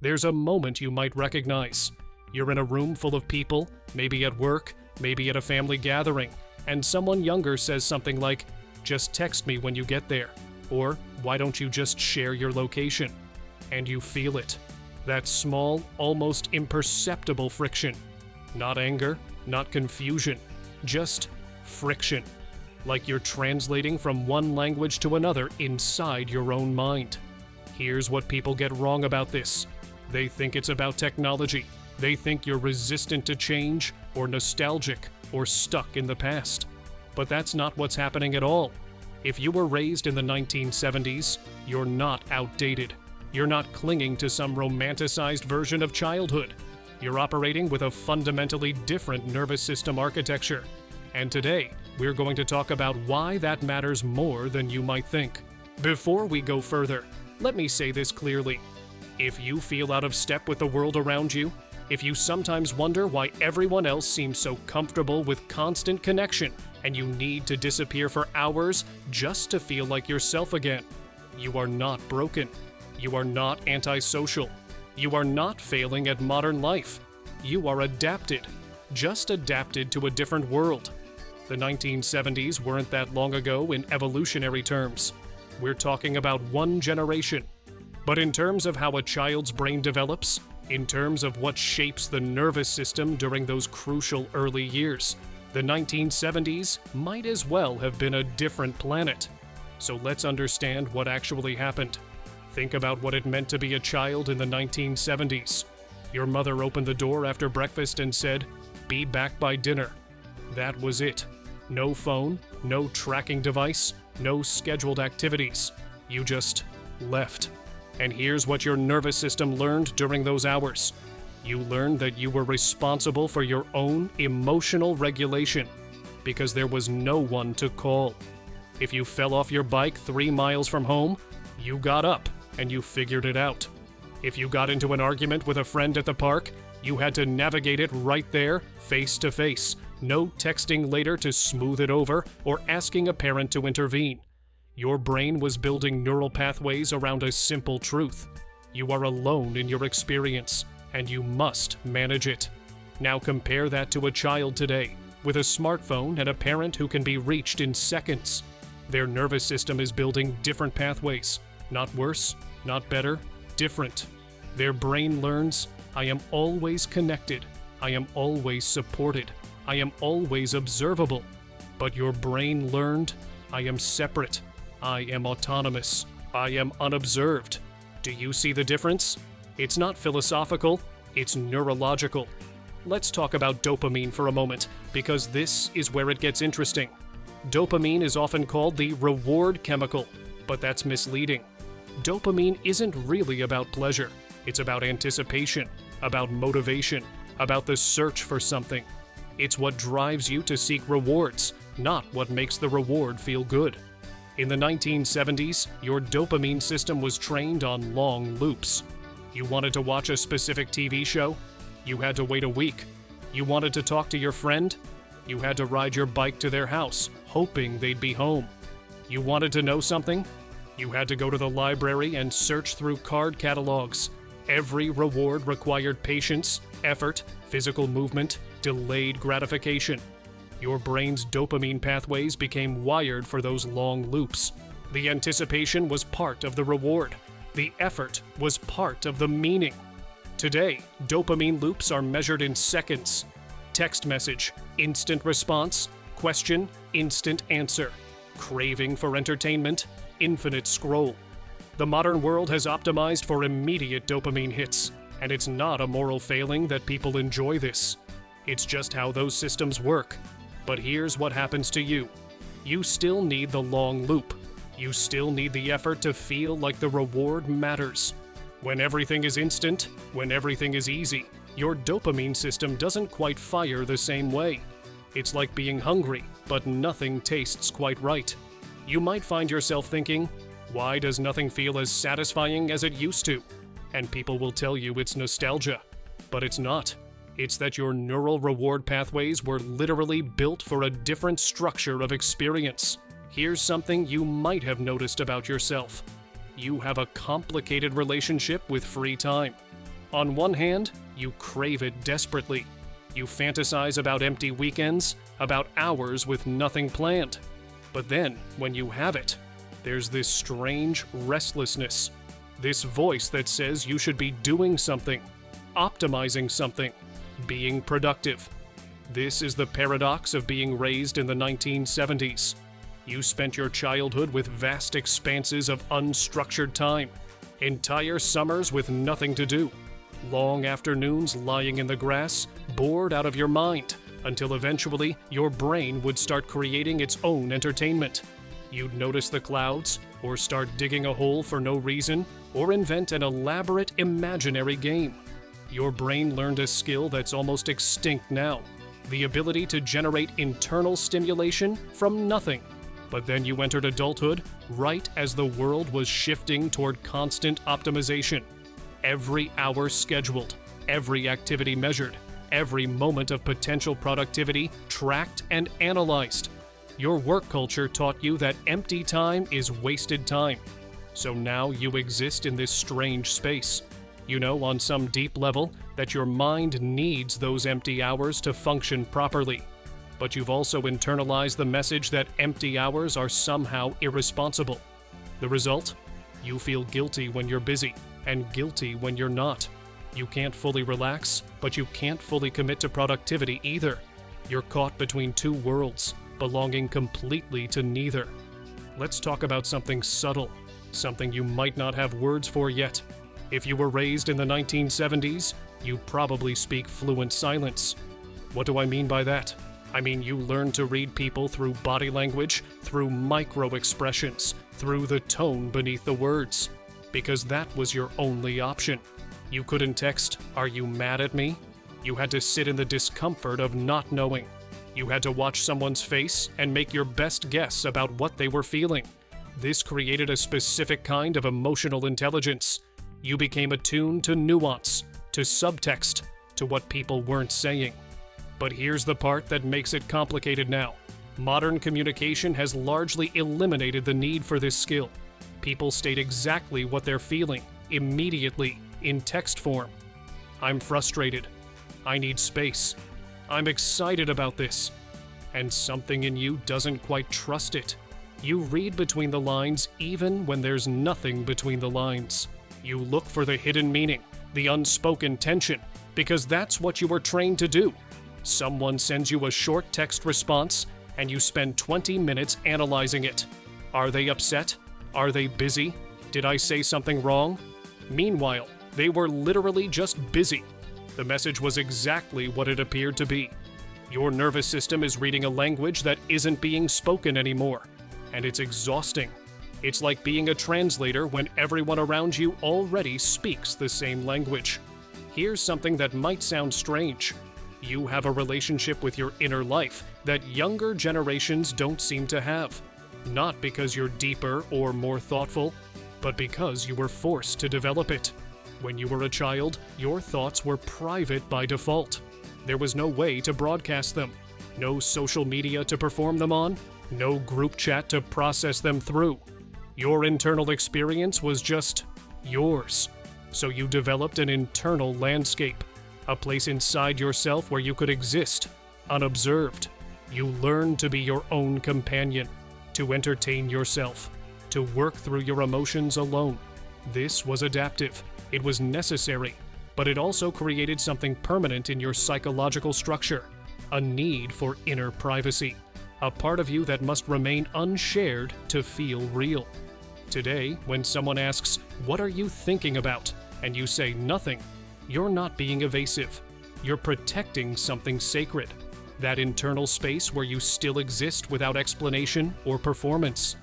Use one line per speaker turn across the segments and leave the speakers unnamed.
There's a moment you might recognize. You're in a room full of people, maybe at work, maybe at a family gathering, and someone younger says something like, "Just text me when you get there," or "Why don't you just share your location?" And you feel it. That small, almost imperceptible friction. Not anger, not confusion, just friction. Like you're translating from one language to another inside your own mind. Here's what people get wrong about this. They think it's about technology. They think you're resistant to change, or nostalgic, or stuck in the past. But that's not what's happening at all. If you were raised in the 1970s, you're not outdated. You're not clinging to some romanticized version of childhood. You're operating with a fundamentally different nervous system architecture. And today, we're going to talk about why that matters more than you might think. Before we go further, let me say this clearly. If you feel out of step with the world around you, if you sometimes wonder why everyone else seems so comfortable with constant connection and you need to disappear for hours just to feel like yourself again, you are not broken. You are not antisocial. You are not failing at modern life. You are adapted, just adapted to a different world. The 1970s weren't that long ago in evolutionary terms. We're talking about one generation. But in terms of how a child's brain develops, in terms of what shapes the nervous system during those crucial early years, the 1970s might as well have been a different planet. So let's understand what actually happened. Think about what it meant to be a child in the 1970s. Your mother opened the door after breakfast and said, "Be back by dinner." That was it. No phone, no tracking device, no scheduled activities. You just left. And here's what your nervous system learned during those hours. You learned that you were responsible for your own emotional regulation because there was no one to call. If you fell off your bike 3 miles from home, you got up and you figured it out. If you got into an argument with a friend at the park, you had to navigate it right there, face to face. No texting later to smooth it over or asking a parent to intervene. Your brain was building neural pathways around a simple truth. You are alone in your experience, and you must manage it. Now compare that to a child today, with a smartphone and a parent who can be reached in seconds. Their nervous system is building different pathways. Not worse, not better, different. Their brain learns, I am always connected. I am always supported. I am always observable. But your brain learned, I am separate. I am autonomous. I am unobserved. Do you see the difference? It's not philosophical, it's neurological. Let's talk about dopamine for a moment, because this is where it gets interesting. Dopamine is often called the reward chemical, but that's misleading. Dopamine isn't really about pleasure. It's about anticipation, about motivation, about the search for something. It's what drives you to seek rewards, not what makes the reward feel good. In the 1970s, your dopamine system was trained on long loops. You wanted to watch a specific TV show? You had to wait a week. You wanted to talk to your friend? You had to ride your bike to their house, hoping they'd be home. You wanted to know something? You had to go to the library and search through card catalogs. Every reward required patience, effort, physical movement, delayed gratification. Your brain's dopamine pathways became wired for those long loops. The anticipation was part of the reward. The effort was part of the meaning. Today, dopamine loops are measured in seconds. Text message, instant response, question, instant answer. Craving for entertainment, infinite scroll. The modern world has optimized for immediate dopamine hits, and it's not a moral failing that people enjoy this. It's just how those systems work. But here's what happens to you. You still need the long loop. You still need the effort to feel like the reward matters. When everything is instant, when everything is easy, your dopamine system doesn't quite fire the same way. It's like being hungry, but nothing tastes quite right. You might find yourself thinking, why does nothing feel as satisfying as it used to? And people will tell you it's nostalgia. But it's not. It's that your neural reward pathways were literally built for a different structure of experience. Here's something you might have noticed about yourself. You have a complicated relationship with free time. On one hand, you crave it desperately. You fantasize about empty weekends, about hours with nothing planned. But then, when you have it, there's this strange restlessness. This voice that says you should be doing something, optimizing something, being productive. This is the paradox of being raised in the 1970s. You spent your childhood with vast expanses of unstructured time, entire summers with nothing to do, long afternoons lying in the grass, bored out of your mind, until eventually your brain would start creating its own entertainment. You'd notice the clouds, or start digging a hole for no reason, or invent an elaborate imaginary game. Your brain learned a skill that's almost extinct now, the ability to generate internal stimulation from nothing. But then you entered adulthood right as the world was shifting toward constant optimization. Every hour scheduled, every activity measured, every moment of potential productivity tracked and analyzed. Your work culture taught you that empty time is wasted time. So now you exist in this strange space. You know on some deep level that your mind needs those empty hours to function properly. But you've also internalized the message that empty hours are somehow irresponsible. The result? You feel guilty when you're busy, and guilty when you're not. You can't fully relax, but you can't fully commit to productivity either. You're caught between two worlds, belonging completely to neither. Let's talk about something subtle, something you might not have words for yet. If you were raised in the 1970s, you probably speak fluent silence. What do I mean by that? I mean you learned to read people through body language, through micro-expressions, through the tone beneath the words. Because that was your only option. You couldn't text, "Are you mad at me?" You had to sit in the discomfort of not knowing. You had to watch someone's face and make your best guess about what they were feeling. This created a specific kind of emotional intelligence. You became attuned to nuance, to subtext, to what people weren't saying. But here's the part that makes it complicated now. Modern communication has largely eliminated the need for this skill. People state exactly what they're feeling, immediately, in text form. I'm frustrated. I need space. I'm excited about this. And something in you doesn't quite trust it. You read between the lines even when there's nothing between the lines. You look for the hidden meaning, the unspoken tension, because that's what you were trained to do. Someone sends you a short text response, and you spend 20 minutes analyzing it. Are they upset? Are they busy? Did I say something wrong? Meanwhile, they were literally just busy. The message was exactly what it appeared to be. Your nervous system is reading a language that isn't being spoken anymore, and it's exhausting. It's like being a translator when everyone around you already speaks the same language. Here's something that might sound strange. You have a relationship with your inner life that younger generations don't seem to have. Not because you're deeper or more thoughtful, but because you were forced to develop it. When you were a child, your thoughts were private by default. There was no way to broadcast them, no social media to perform them on, no group chat to process them through. Your internal experience was just yours. So you developed an internal landscape, a place inside yourself where you could exist, unobserved. You learned to be your own companion, to entertain yourself, to work through your emotions alone. This was adaptive. It was necessary, but it also created something permanent in your psychological structure, a need for inner privacy, a part of you that must remain unshared to feel real. Today, when someone asks, "What are you thinking about?" and you say nothing, you're not being evasive. You're protecting something sacred, that internal space where you still exist without explanation or performance.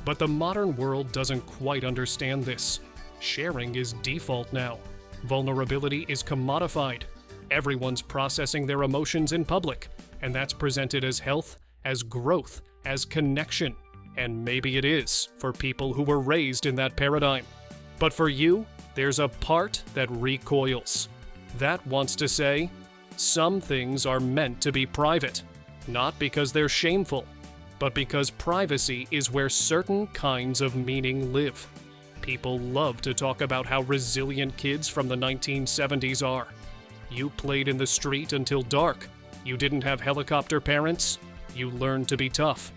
But the modern world doesn't quite understand this. Sharing is default now. Vulnerability is commodified. Everyone's processing their emotions in public, and that's presented as health, as growth, as connection. And maybe it is for people who were raised in that paradigm. But for you, there's a part that recoils. That wants to say, some things are meant to be private, not because they're shameful, but because privacy is where certain kinds of meaning live. People love to talk about how resilient kids from the 1970s are. You played in the street until dark. You didn't have helicopter parents. You learned to be tough.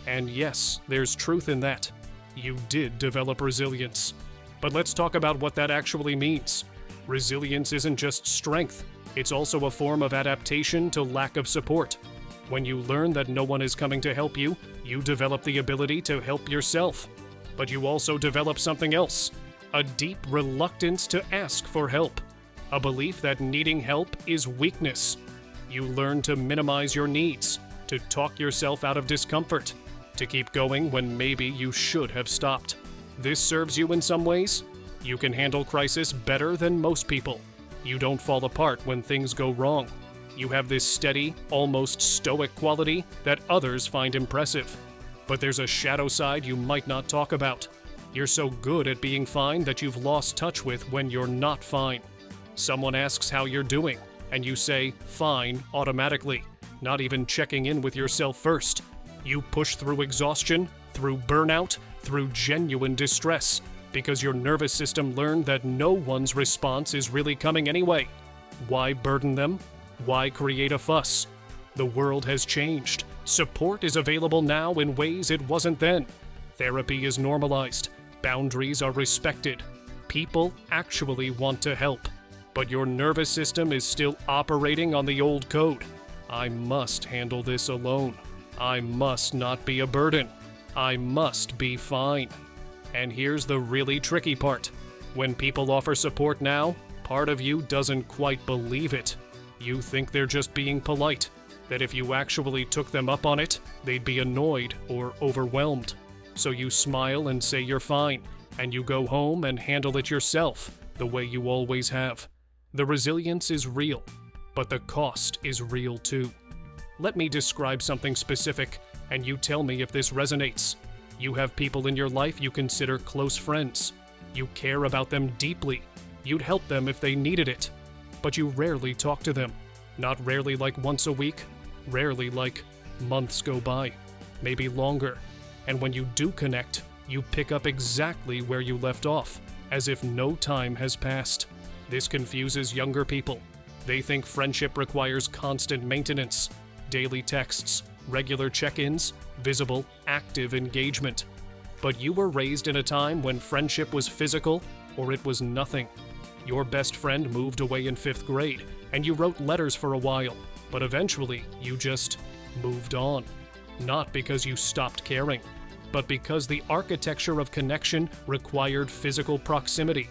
And yes, there's truth in that. You did develop resilience. But let's talk about what that actually means. Resilience isn't just strength. It's also a form of adaptation to lack of support. When you learn that no one is coming to help you, you develop the ability to help yourself. But you also develop something else, a deep reluctance to ask for help, a belief that needing help is weakness. You learn to minimize your needs, to talk yourself out of discomfort, to keep going when maybe you should have stopped. This serves you in some ways. You can handle crisis better than most people. You don't fall apart when things go wrong. You have this steady, almost stoic quality that others find impressive. But there's a shadow side you might not talk about. You're so good at being fine that you've lost touch with when you're not fine. Someone asks how you're doing, and you say, fine, automatically, not even checking in with yourself first. You push through exhaustion, through burnout, through genuine distress, because your nervous system learned that no one's response is really coming anyway. Why burden them? Why create a fuss? The world has changed. Support is available now in ways it wasn't then. Therapy is normalized. Boundaries are respected. People actually want to help. But your nervous system is still operating on the old code. I must handle this alone. I must not be a burden. I must be fine. And here's the really tricky part. When people offer support now, part of you doesn't quite believe it. You think they're just being polite, that if you actually took them up on it, they'd be annoyed or overwhelmed. So you smile and say you're fine, and you go home and handle it yourself, the way you always have. The resilience is real, but the cost is real too. Let me describe something specific, and you tell me if this resonates. You have people in your life you consider close friends. You care about them deeply. You'd help them if they needed it. But you rarely talk to them. Not rarely like once a week. Rarely like months go by. Maybe longer. And when you do connect, you pick up exactly where you left off, as if no time has passed. This confuses younger people. They think friendship requires constant maintenance, daily texts, regular check-ins, visible, active engagement. But you were raised in a time when friendship was physical or it was nothing. Your best friend moved away in 5th grade, and you wrote letters for a while, but eventually you just moved on. Not because you stopped caring, but because the architecture of connection required physical proximity.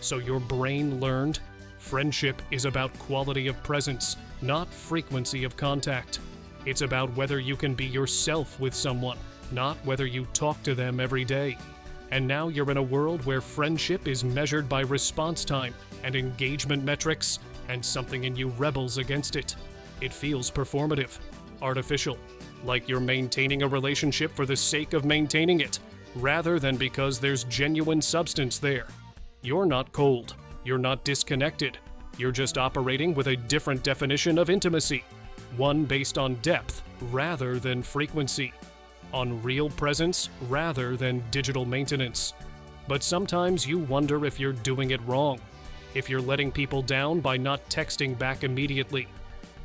So your brain learned friendship is about quality of presence, not frequency of contact. It's about whether you can be yourself with someone, not whether you talk to them every day. And now you're in a world where friendship is measured by response time and engagement metrics, and something in you rebels against it. It feels performative, artificial, like you're maintaining a relationship for the sake of maintaining it, rather than because there's genuine substance there. You're not cold. You're not disconnected. You're just operating with a different definition of intimacy, one based on depth rather than frequency, on real presence rather than digital maintenance. But sometimes you wonder if you're doing it wrong, if you're letting people down by not texting back immediately,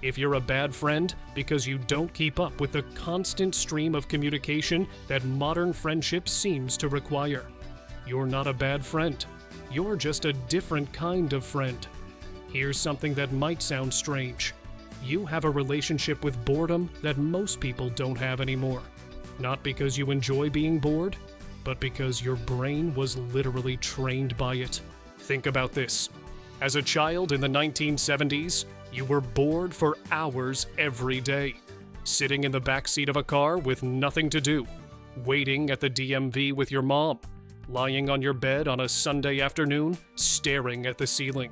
if you're a bad friend because you don't keep up with the constant stream of communication that modern friendship seems to require. You're not a bad friend. You're just a different kind of friend. Here's something that might sound strange. You have a relationship with boredom that most people don't have anymore. Not because you enjoy being bored, but because your brain was literally trained by it. Think about this. As a child in the 1970s, you were bored for hours every day, sitting in the backseat of a car with nothing to do, waiting at the DMV with your mom, lying on your bed on a Sunday afternoon, staring at the ceiling.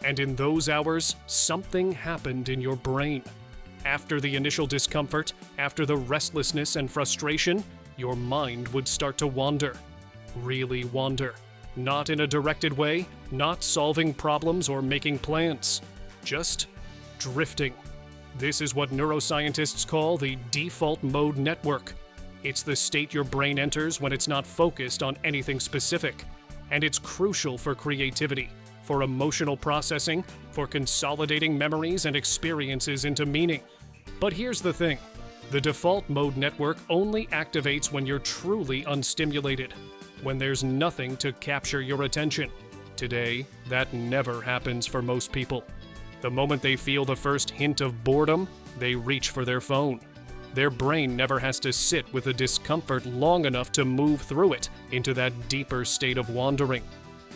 And in those hours, something happened in your brain. After the initial discomfort, after the restlessness and frustration, your mind would start to wander. Really wander. Not in a directed way, not solving problems or making plans. Just drifting. This is what neuroscientists call the default mode network. It's the state your brain enters when it's not focused on anything specific. and it's crucial for creativity, for emotional processing, for consolidating memories and experiences into meaning. But here's the thing. The default mode network only activates when you're truly unstimulated, when there's nothing to capture your attention. Today, that never happens for most people. The moment they feel the first hint of boredom, they reach for their phone. Their brain never has to sit with the discomfort long enough to move through it into that deeper state of wandering.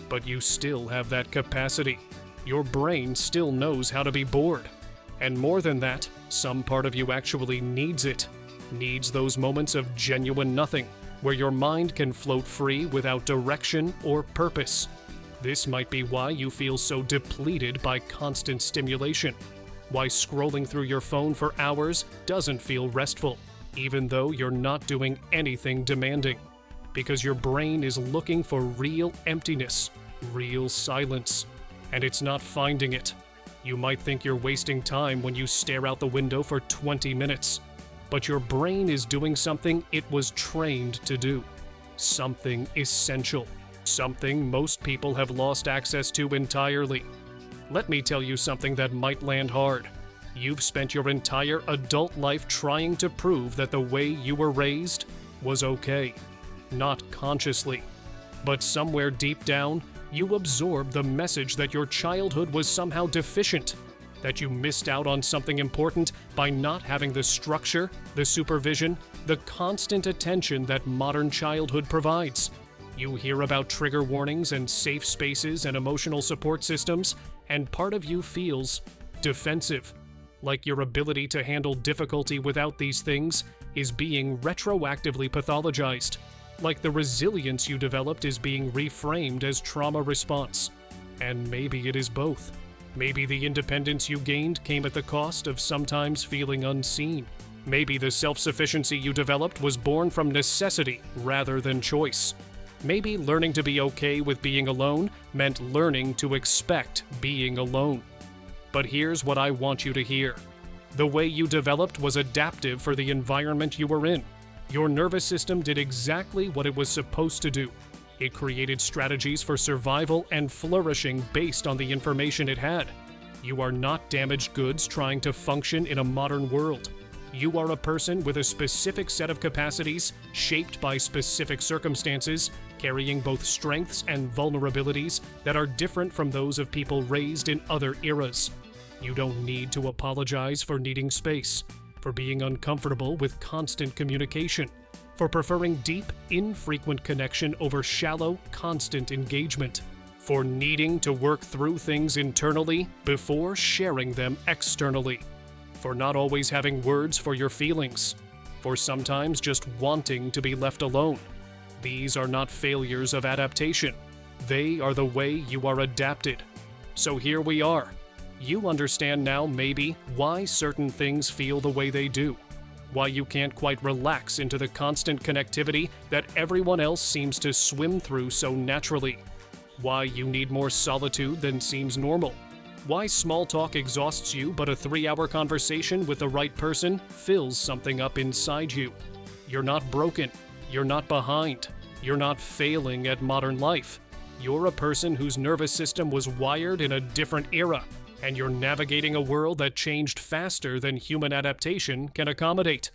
But you still have that capacity. Your brain still knows how to be bored. And more than that, some part of you actually needs it. Needs those moments of genuine nothing, where your mind can float free without direction or purpose. This might be why you feel so depleted by constant stimulation. Why scrolling through your phone for hours doesn't feel restful, even though you're not doing anything demanding. Because your brain is looking for real emptiness, real silence, and it's not finding it. You might think you're wasting time when you stare out the window for 20 minutes, but your brain is doing something it was trained to do. Something essential. Something most people have lost access to entirely. Let me tell you something that might land hard. You've spent your entire adult life trying to prove that the way you were raised was okay. Not consciously. But somewhere deep down, you absorbed the message that your childhood was somehow deficient, that you missed out on something important by not having the structure, the supervision, the constant attention that modern childhood provides. You hear about trigger warnings and safe spaces and emotional support systems, and part of you feels defensive, like your ability to handle difficulty without these things is being retroactively pathologized, like the resilience you developed is being reframed as trauma response. And maybe it is both. Maybe the independence you gained came at the cost of sometimes feeling unseen. Maybe the self-sufficiency you developed was born from necessity rather than choice. Maybe learning to be okay with being alone meant learning to expect being alone. But here's what I want you to hear. The way you developed was adaptive for the environment you were in. Your nervous system did exactly what it was supposed to do. It created strategies for survival and flourishing based on the information it had. You are not damaged goods trying to function in a modern world. You are a person with a specific set of capacities, shaped by specific circumstances, carrying both strengths and vulnerabilities that are different from those of people raised in other eras. You don't need to apologize for needing space, for being uncomfortable with constant communication, for preferring deep, infrequent connection over shallow, constant engagement, for needing to work through things internally before sharing them externally, for not always having words for your feelings, for sometimes just wanting to be left alone. These are not failures of adaptation. They are the way you are adapted. So here we are. You understand now maybe why certain things feel the way they do, why you can't quite relax into the constant connectivity that everyone else seems to swim through so naturally, why you need more solitude than seems normal, why small talk exhausts you but a 3-hour conversation with the right person fills something up inside you. You're not broken. You're not behind. You're not failing at modern life. You're a person whose nervous system was wired in a different era, and you're navigating a world that changed faster than human adaptation can accommodate.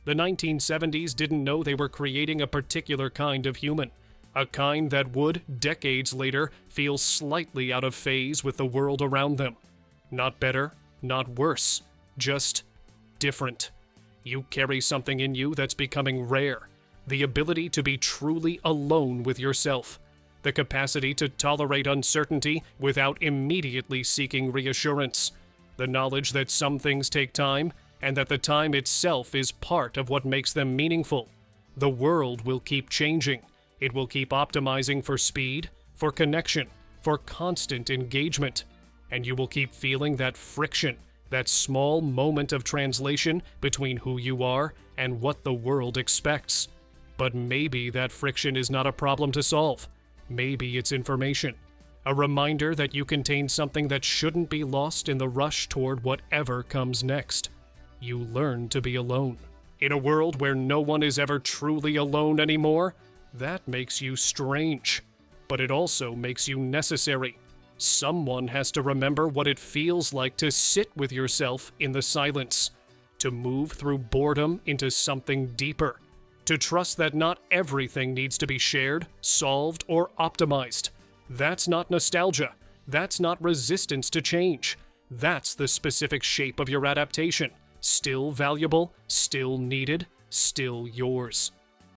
The 1970s didn't know they were creating a particular kind of human, a kind that would, decades later, feel slightly out of phase with the world around them. Not better, not worse, just different. You carry something in you that's becoming rare, the ability to be truly alone with yourself, the capacity to tolerate uncertainty without immediately seeking reassurance, the knowledge that some things take time, and that the time itself is part of what makes them meaningful. The world will keep changing. It will keep optimizing for speed, for connection, for constant engagement, and you will keep feeling that friction, that small moment of translation between who you are and what the world expects. But maybe that friction is not a problem to solve. Maybe it's information, a reminder that you contain something that shouldn't be lost in the rush toward whatever comes next. You learn to be alone. In a world where no one is ever truly alone anymore, that makes you strange. but it also makes you necessary. Someone has to remember what it feels like to sit with yourself in the silence, to move through boredom into something deeper, to trust that not everything needs to be shared, solved, or optimized. That's not nostalgia. That's not resistance to change. That's the specific shape of your adaptation. Still valuable, still needed, still yours.